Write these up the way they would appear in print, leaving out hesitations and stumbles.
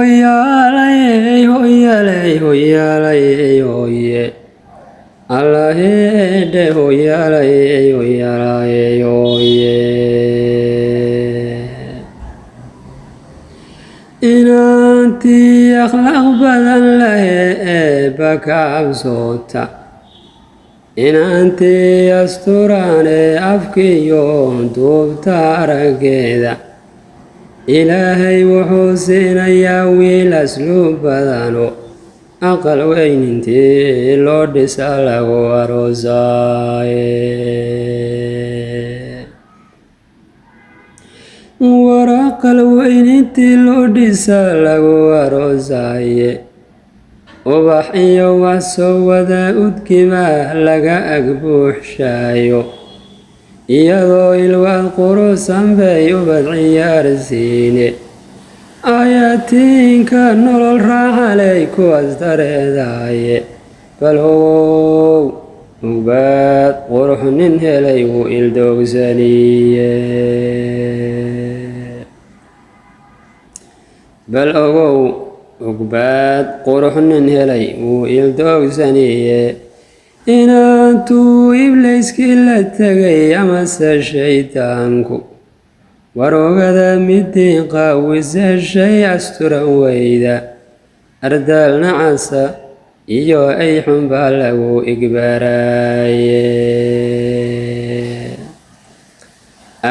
hoyaalay hoyaalay hoyaalay hoye Allahede hoyaalay hoyaalay hoye inanti akhlaaq badan lahe bakabsota inanti asturane afkiyo duubta arageeda ilaahay wuxuu siinayaa wiil asluub badano aqal weyn intii loo dhisa lagu aroosaaye war aqal weyn intii loo dhisa lagu aroosaaye ubax iyo wax soo wada udkibaa laga agbuuxshaayo iyadoo ilwaad qurusan bay ubad ciyaarsiine ayaatiinka nolol raaxaley kuwaas dareedaaye bal ogow ugbaad qurux nin helay wuu ildoogsaniye bal ogow ugbaad qurux nin helay wuu ildoogsaniye inantuu ibliskii la tegay amase shaydaanku warogada midii qaawisa shay asturan weyda ardaal nacasa iyo ay xunbaa lagu igbaraaye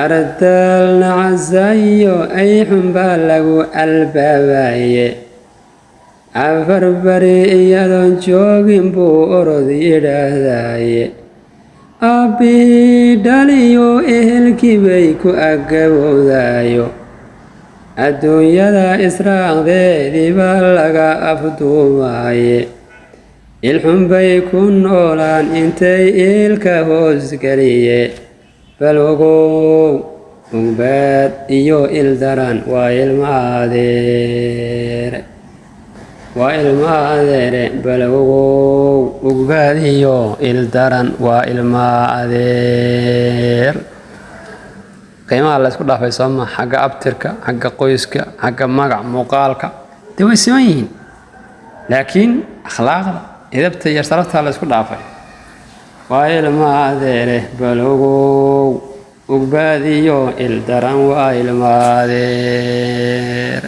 ardaal nacasa iyo ay xunbaa lagu albaabaye afar bari iyadoon joogin buu orod yidhaahdaye aabbihii dhaliyo ehelkii bay ku agabowdayo adduunyada israaqdeedii baa laga afduubaye ilxun bay ku noolaan intay iilka hoosgeliye bal ogow ugbaad iyo ildaran waa ilmaadeere bal ogow ugbaad iyo ildaran waa ilma adeer qiimaha la isku dhaafay sooma xagga abtirka xagga qoyska xagga magac muuqaalka dee way siman yihiin laakiin akhlaaqda edabta iyo sharafta la isku dhaafay waa ilma adeere bal ogow ugbaad iyo ildaran waa ilma adeer